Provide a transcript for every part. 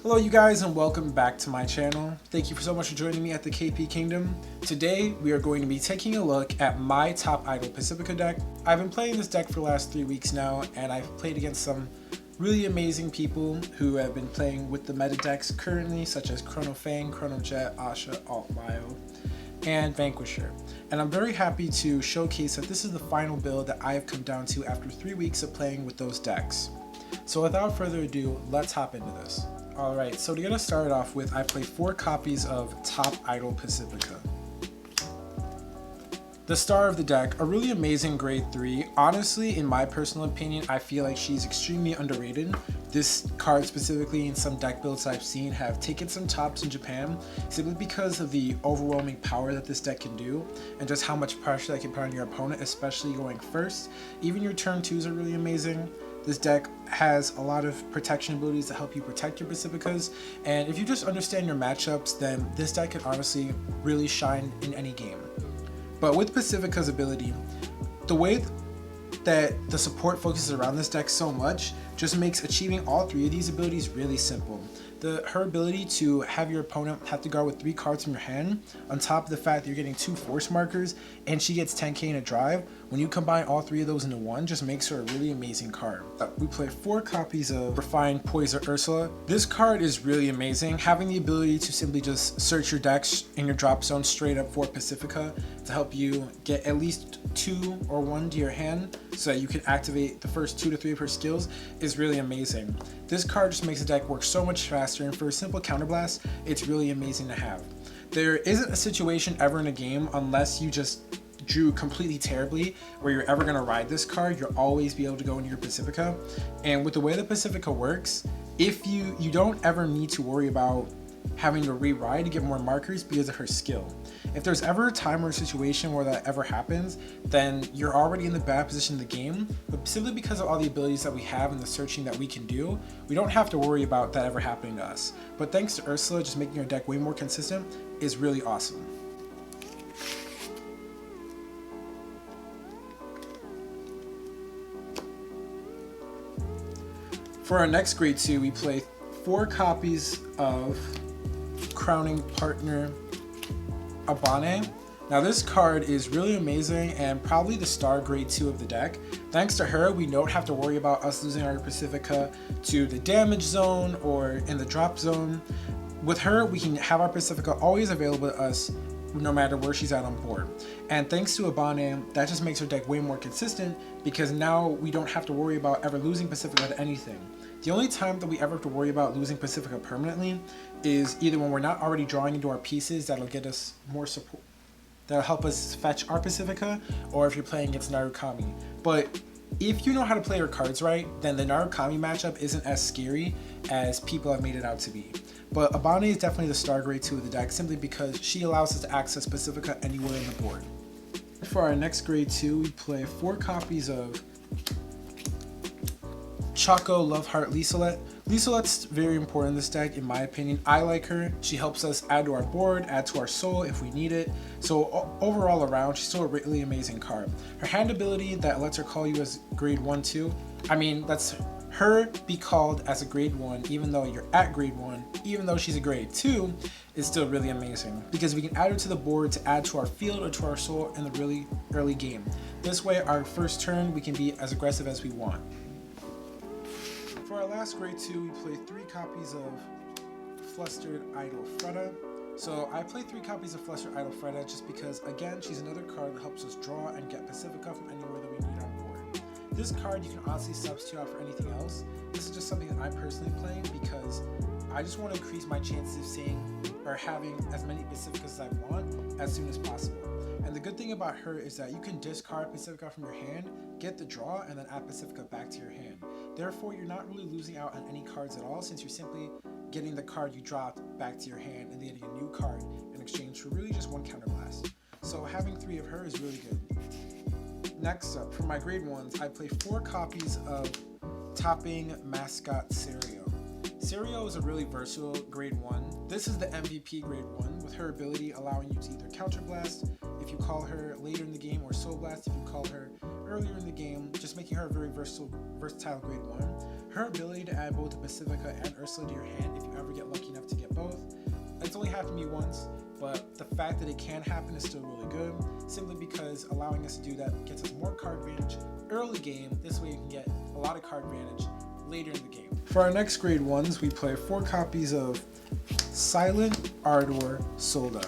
Hello you guys and welcome back to my channel. Thank you so much for joining me at the KP Kingdom. Today we are going to be taking a look at my top Idol Pacifica deck. I've been playing this deck for the last 3 weeks now, and I've played against some really amazing people who have been playing with the meta decks currently, such as Chrono Fang, Chrono Jet, Asha, Altmile, and Vanquisher. And I'm very happy to showcase that this is the final build that I have come down to after 3 weeks of playing with those decks. So without further ado, let's hop into this. Alright, so to get us started off with, I play 4 copies of top Idol Pacifica. The star of the deck, a really amazing grade 3. Honestly, in my personal opinion, I feel like she's extremely underrated. This card specifically, in some deck builds I've seen, have taken some tops in Japan simply because of the overwhelming power that this deck can do and just how much pressure that can put on your opponent, especially going first. Even your turn 2s are really amazing. This deck has a lot of protection abilities that help you protect your Pacificas, and if you just understand your matchups, then this deck can honestly really shine in any game. But with Pacifica's ability, the way that the support focuses around this deck so much just makes achieving all 3 of these abilities really simple. Her ability to have your opponent have to guard with 3 cards from your hand, on top of the fact that you're getting 2 force markers and she gets 10k in a drive, when you combine all 3 of those into one, just makes her a really amazing card. We play 4 copies of Refined Poison Ursula. This card is really amazing, having the ability to simply just search your decks in your drop zone straight up for Pacifica to help you get at least 2 or 1 to your hand so that you can activate the first 2 to 3 of her skills is really amazing. This card just makes the deck work so much faster, and for a simple counterblast, it's really amazing to have. There isn't a situation ever in a game, unless you just drew completely terribly, where you're ever going to ride this card. You'll always be able to go into your Pacifica, and with the way the Pacifica works, if you don't ever need to worry about having to re-ride to get more markers because of her skill. If there's ever a time or a situation where that ever happens, then you're already in the bad position in the game, but simply because of all the abilities that we have and the searching that we can do, we don't have to worry about that ever happening to us. But thanks to Ursula just making our deck way more consistent is really awesome. For our next grade 2, we play 4 copies of Crowning Partner Abane. Now this card is really amazing and probably the star grade 2 of the deck. Thanks to her, we don't have to worry about us losing our Pacifica to the damage zone or in the drop zone. With her, we can have our Pacifica always available to us no matter where she's at on board. And thanks to Abane, that just makes her deck way more consistent because now we don't have to worry about ever losing Pacifica to anything. The only time that we ever have to worry about losing Pacifica permanently is either when we're not already drawing into our pieces that'll get us more support, that'll help us fetch our Pacifica, or if you're playing against Narukami. But if you know how to play your cards right, then the Narukami matchup isn't as scary as people have made it out to be. But Abane is definitely the star grade 2 of the deck simply because she allows us to access Pacifica anywhere in the board. For our next grade 2, we play 4 copies of Choco Loveheart Liselet. Liselet's very important in this deck in my opinion. I like her. She helps us add to our board, add to our soul if we need it. So overall around, she's still a really amazing card. Her hand ability that lets her call you as grade 1 too. I mean, that's her be called as a grade 1 even though you're at grade 1, even though she's a grade 2, is still really amazing because we can add her to the board to add to our field or to our soul in the really early game. This way our first turn we can be as aggressive as we want. For our last grade 2, we play 3 copies of Flustered Idol Freda. So I play 3 copies of Flustered Idol Freda just because, again, she's another card that helps us draw and get Pacifica from anywhere that we need on board. This card you can honestly substitute out for anything else. This is just something that I'm personally playing because I just want to increase my chances of seeing or having as many Pacificas as I want as soon as possible. And the good thing about her is that you can discard Pacifica from your hand, get the draw, and then add Pacifica back to your hand. Therefore, you're not really losing out on any cards at all since you're simply getting the card you dropped back to your hand and then getting a new card in exchange for really just 1 counterblast. So having 3 of her is really good. Next up, for my grade 1s, I play 4 copies of Topping Mascot Serio. Serio is a really versatile grade 1. This is the MVP grade 1, with her ability allowing you to either counterblast if you call her later in the game, or soul blast if you call her earlier in the game, just making her a very versatile grade 1. Her ability to add both the Pacifica and Ursula to your hand if you ever ever get lucky enough to get both. It's only happened to me once, but the fact that it can happen is still really good, simply because allowing us to do that gets us more card advantage early game. This way you can get a lot of card advantage later in the game. For our next grade 1s, we play 4 copies of Silent Ardor Solda.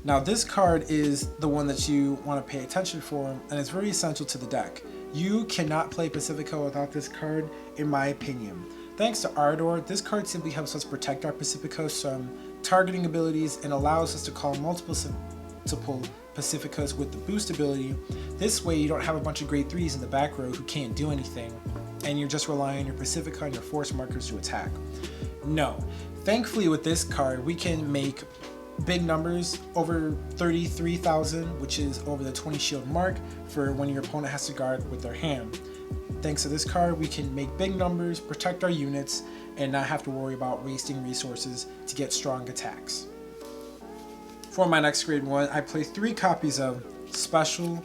Now this card is the one that you want to pay attention for, and it's very essential to the deck. You cannot play Pacifica without this card, in my opinion. Thanks to Ardor, this card simply helps us protect our Pacificas from targeting abilities and allows us to call multiple Pacificas with the boost ability. This way you don't have a bunch of grade 3s in the back row who can't do anything, and you're just relying on your Pacifica and your force markers to attack. No. Thankfully with this card, we can make big numbers over 33,000, which is over the 20 shield mark for when your opponent has to guard with their hand. Thanks to this card, we can make big numbers, protect our units, and not have to worry about wasting resources to get strong attacks. For my next grade 1, I play 3 copies of Special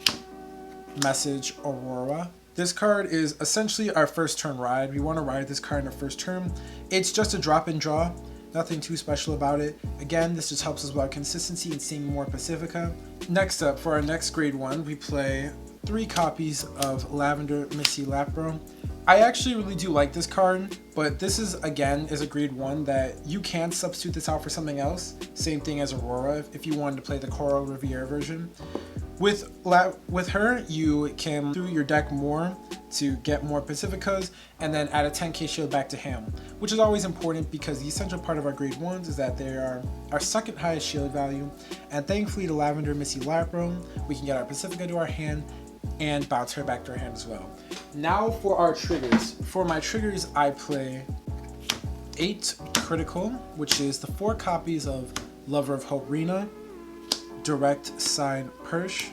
Message Aurora. This card is essentially our first turn ride. We want to ride this card in our first turn. It's just a drop and draw, nothing too special about it. Again, this just helps us with our consistency and seeing more Pacifica. Next up, for our next grade 1, we play 3 copies of Lavender Missy Lapro. I actually really do like this card, but this is again a grade 1 that you can substitute this out for something else. Same thing as Aurora if you wanted to play the Coral Riviera version. With her, you can through your deck more to get more Pacificas and then add a 10k shield back to hand, which is always important because the essential part of our grade 1s is that they are our second highest shield value, and thankfully to Lavender Missy Lapro, we can get our Pacifica to our hand and bounce her back to her hand as well. Now for our triggers. For my triggers, I play 8 critical, which is the 4 copies of Lover of Hope Rena, Direct Sign Persh.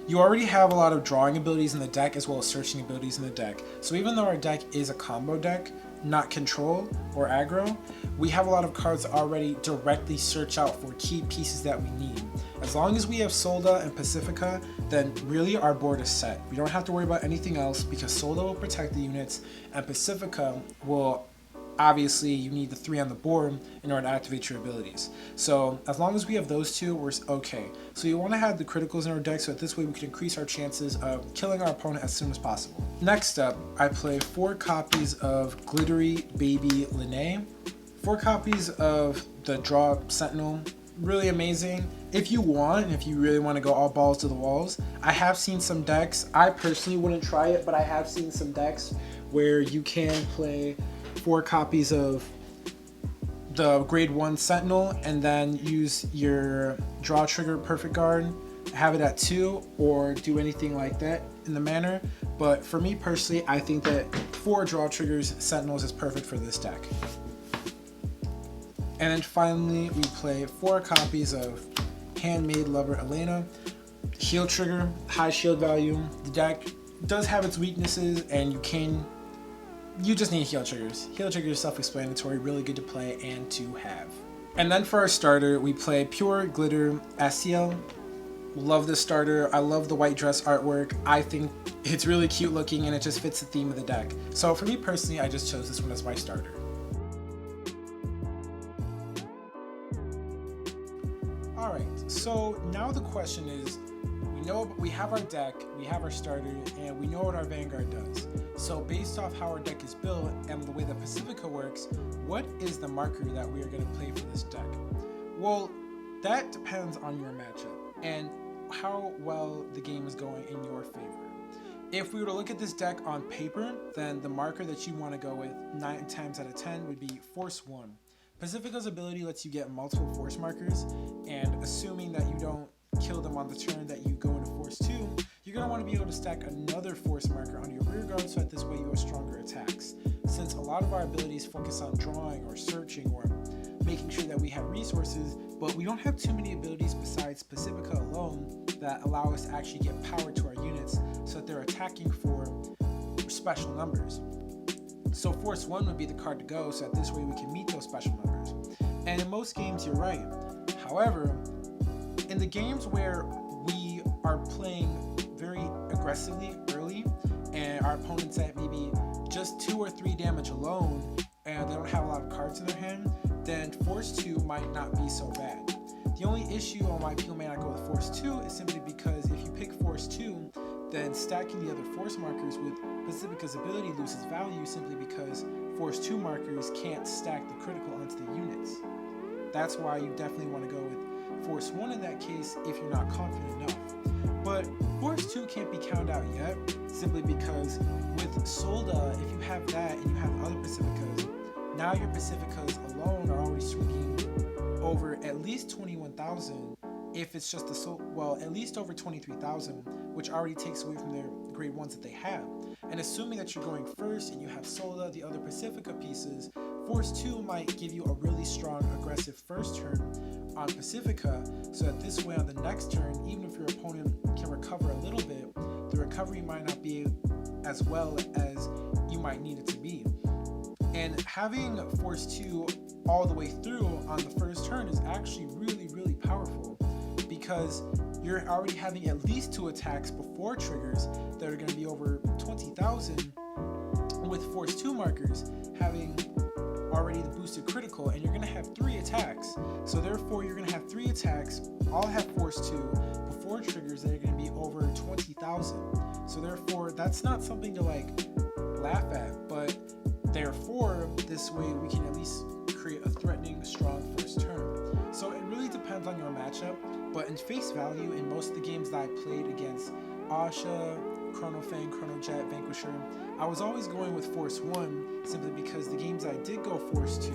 You already have a lot of drawing abilities in the deck as well as searching abilities in the deck. So even though our deck is a combo deck, not control or aggro, we have a lot of cards that already directly search out for key pieces that we need. As long as we have Solda and Pacifica, then really our board is set. We don't have to worry about anything else because Solda will protect the units and Pacifica will, obviously you need the 3 on the board in order to activate your abilities. So as long as we have those 2, we're okay. So you want to have the criticals in our deck so that this way we can increase our chances of killing our opponent as soon as possible. Next up, I play 4 copies of Glittery Baby Linnae, 4 copies of the Draw Sentinel. Really amazing. If you want, and if you really want to go all balls to the walls, I have seen some decks. I personally wouldn't try it, but I have seen some decks where you can play 4 copies of the grade 1 Sentinel and then use your draw trigger Perfect Guard, have it at 2, or do anything like that in the manner. But for me personally, I think that 4 draw triggers Sentinels is perfect for this deck. And then finally, we play 4 copies of Handmaid Lover Elena. Shield trigger, high shield value. The deck does have its weaknesses, and you just need heal triggers. Heal triggers are self-explanatory, really good to play and to have. And then for our starter, we play Pure Glitter Asiel. Love this starter. I love the white dress artwork. I think it's really cute looking and it just fits the theme of the deck. So for me personally, I just chose this one as my starter. Alright, so now the question is, we have our deck, we have our starter, and we know what our Vanguard does. So based off how our deck is built and the way that Pacifica works, what is the marker that we are going to play for this deck? Well, that depends on your matchup and how well the game is going in your favor. If we were to look at this deck on paper, then the marker that you want to go with 9 times out of 10 would be Force 1. Pacifica's ability lets you get multiple force markers, and assuming that you don't kill them on the turn that you go into Force 2, you're going to want to be able to stack another force marker on your rear guard so that this way you have stronger attacks. Since a lot of our abilities focus on drawing or searching or making sure that we have resources, but we don't have too many abilities besides Pacifica alone that allow us to actually get power to our units so that they're attacking for special numbers. So Force 1 would be the card to go so that this way we can meet those special numbers. And in most games, you're right. However, in the games where we are playing very aggressively early and our opponents at maybe just 2 or 3 damage alone and they don't have a lot of cards in their hand, then Force 2 might not be so bad. The only issue on why people may not go with Force 2 is simply because if you pick Force 2, then stacking the other Force markers with Pacifica's ability loses value simply because Force 2 markers can't stack the critical onto the units. That's why you definitely want to go with Force 1 in that case if you're not confident enough. But Force 2 can't be counted out yet, simply because with Solda, if you have that and you have other Pacificas, now your Pacificas alone are already swinging over at least 21,000 if it's just the well, at least over 23,000, which already takes away from their grade 1s that they have. And assuming that you're going first and you have Solda, the other Pacifica pieces, Force 2 might give you a really strong aggressive first turn on Pacifica, so that this way on the next turn, even if your opponent can recover a little bit, the recovery might not be as well as you might need it to be. And having Force 2 all the way through on the first turn is actually really, really powerful, because you're already having at least 2 attacks before triggers that are going to be over 20,000 with Force 2 markers having already the boosted critical, and you're going to have 3 attacks. So therefore you're going to have 3 attacks, all have Force 2 before triggers that are going to be over 20,000. So therefore that's not something to like laugh at, but therefore this way we can at least create a threatening, strong first turn. So it really depends on your matchup, but in face value, in most of the games that I played against Asha, Chronofang, Chronojet, Vanquisher, I was always going with Force 1 simply because the games I did go Force 2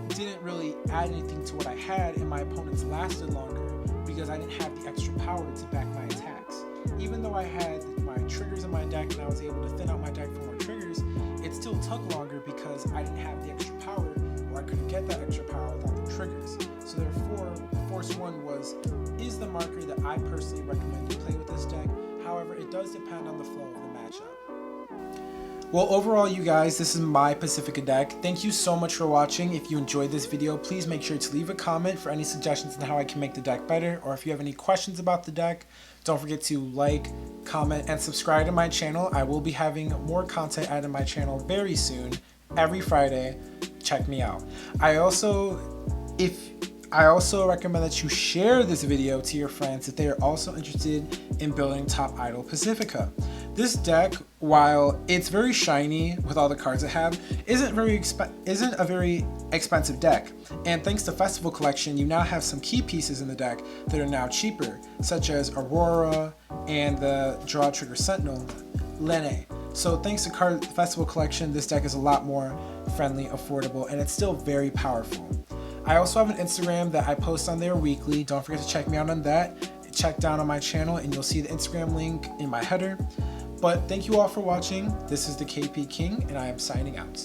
didn't really add anything to what I had, and my opponents lasted longer because I didn't have the extra power to back my attacks. Even though I had my triggers in my deck and I was able to thin out my deck for more triggers, it still took longer because I didn't have the extra power, or I couldn't get that extra power without the triggers. So therefore, Force 1 is the marker that I personally recommend to play with this deck. However, it does depend on the flow of the matchup. Well, overall, you guys, this is my Pacifica deck. Thank you so much for watching. If you enjoyed this video, please make sure to leave a comment for any suggestions on how I can make the deck better, or if you have any questions about the deck. Don't forget to like, comment, and subscribe to my channel. I will be having more content added to my channel very soon, every Friday. Check me out. I also recommend that you share this video to your friends if they are also interested in building top Idol Pacifica. This deck, while it's very shiny with all the cards it have, isn't a very expensive deck. And thanks to Festival Collection, you now have some key pieces in the deck that are now cheaper, such as Aurora and the Draw Trigger Sentinel, Lene. So thanks to Festival Collection, this deck is a lot more friendly, affordable, and it's still very powerful. I also have an Instagram that I post on there weekly. Don't forget to check me out on that. Check down on my channel and you'll see the Instagram link in my header. But thank you all for watching. This is the KP King and I am signing out.